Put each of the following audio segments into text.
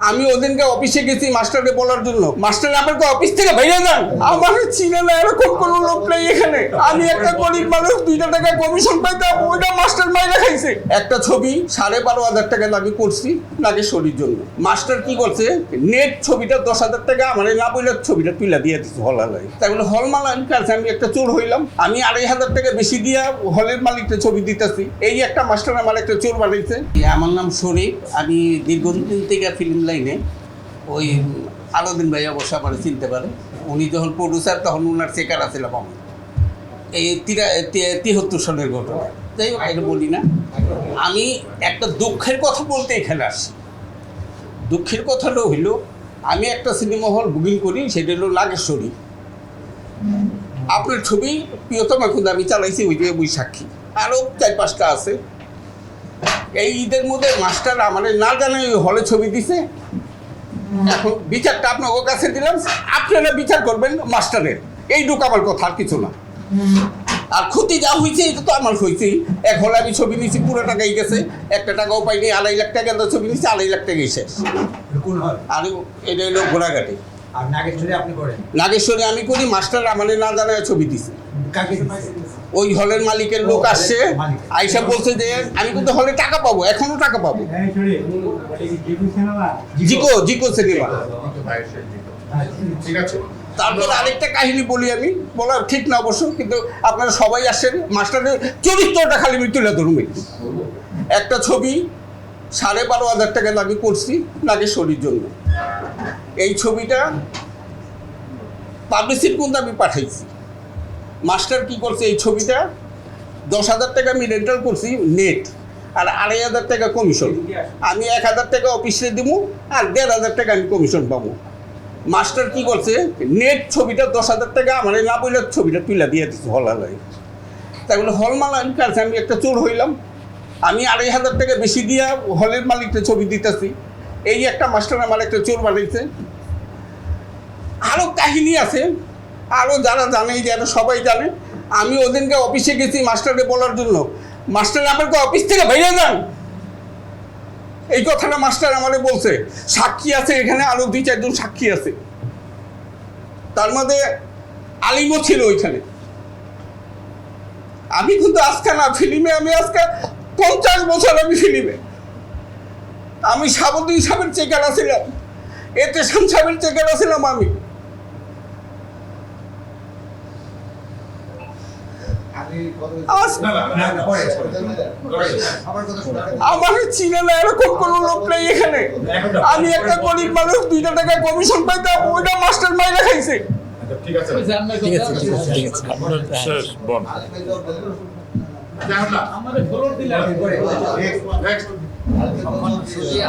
আমি ওদিনকে অফিসে গেছি মাস্টারকে বলার জন্য, মাস্টার আমাকে অফিস থেকে বাইরে যান। আমার চিনে না এরকম কোনো লোক নেই এখানে। আমি একটা গরিব মানুষ, 2 টাকা কমিশন পাইতাম, ওইটা মাস্টার মাইরা খাইছে। একটা ছবি 12,500 টাকা দাবি করছি নাগেশ্বরীর জন্য। মাস্টার কি করছে, নেট ছবিটা 10,000 টাকা আমার না বইলে ছবিটা তুলে দিয়ে দিচ্ছে হলালাই। তাই বলে হল মালিক কাছে আমি একটা চোর হইলাম, আমি 2,500 টাকা বেশি দিয়া হলের মালিককে ছবি দিতেছি। এই একটা মাস্টার আমার একটা চোর বানাইছে। আমার নাম শরীফ, আমি দীর্ঘদিন থেকে ফিল্ম লাইনে, ওই আলাউদ্দিন ভাই অবশ্য আমার চিনতে পারে। উনি যখন প্রডিউসার তখন ওনার চেকার আসছিলাম আমি, এই 73 সনের ঘটনা। যাই হোক, এটা বলি না। আমি একটা দুঃখের কথা বলতে এখানে আসি। দুঃখের কথাটা হইল, আমি একটা সিনেমা হল বুকিং করি, সেটা হলো নাগেশ্বরী। আপনার ছবি প্রিয়তমা কিন্তু আমি চালাইছি, ওই যে ওই সাক্ষী, আরও 4-5টা আছে। এই ঈদের মধ্যে মাস্টার আমাদের না জানে ওই হলে ছবি দিছে। এখন বিচারটা আপনার কাছে দিলাম, আপনারা বিচার করবেন মাস্টারের। এইটুকু আমার কথা, আর কিছু না। আর ক্ষতি যা হয়েছে এটা তো আমার হয়েছেই। এক হলে আমি ছবি নিয়েছি, পুরো টাকাই গেছে, একটা টাকাও পাইনি। 2.5 লাখ টাকা ছবি নিয়েছি, 2.5 লাখ টাকাই শেষ। আর এটা হলো ঘোড়াঘাটে। আর নাগেশ্বরী আপনি করেন? নাগেশ্বরী আমি করি, মাস্টার আমাদের না জানায় ছবি দিছে। ওই হলের মালিকের লোক আসছে, আইসা বলছে যে আমি কিন্তু হলে টাকা পাবো, এখনো টাকা পাবো। জিকো সিনেমা। ঠিক আছে। তারপর আরেকটা কাহিনী বলি, আমি বলা ঠিক না অবশ্য, কিন্তু আপনারা সবাই আসেন, মাস্টারের চরিত্রটা খালি আমি তুলে ধরুন একটু। একটা ছবি 12,500 টাকা দাবি করছি নাগেশ্বরীর জন্য। এই ছবিটা পাবলিসিটি কিন্তু আমি পাঠাইছি। মাস্টার কি করছে, এই ছবিটা 10,000 টাকা আমি রেন্টাল করছি নেট, আর 2,500 টাকা কমিশন। আমি 1,000 টাকা অফিসে দিব, আর 1,500 টাকা আমি কমিশন পাবো। মাস্টার কি করছে, নেট ছবিটা 10,000 টাকা আমার না বইলে ছবিটা তুলে দিয়ে দিচ্ছে হলালাই। তাই বলে হল মালিক কাছে আমি একটা চোর হইলাম, আমি 2,500 টাকা বেশি দিয়া হলের মালিককে ছবি দিতেছি। এই একটা মাস্টার আমার একটা চোর বানাইছে। আরও কাহিনী আছে, আরও যারা জানে, যারা সবাই জানে। আমি ওদিনকে অফিসে গেছি মাস্টারকে বলার জন্য, মাস্টার আমাকে অফিস থেকে বাইরে যান। এই কথাটা মাস্টার আমাকে বলছে। সাক্ষী আছে এখানে, আরও 2-4 জন সাক্ষী আছে। তার মধ্যে আলিমও ছিল ওইখানে। আমি কিন্তু আজকে না ফিল্মে, আমি আজকে 50 বছর আমি ফিল্মে। আমি সাবুদ্দিন সাহেবের চেকার আছিলাম, এতেশাম সাহেবের চেকার আছিলাম আমি। আমার চিনে না এরকম কোনো লোক নেই এখানে। আমি একটা গরিব মানুষ, 2 টাকা কমিশন পাইতাম, ওইটা মাস্টার মাইরা খাইছে। ঠিক আছে।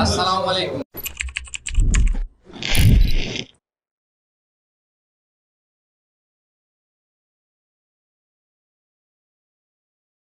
আসসালামু আলাইকুম।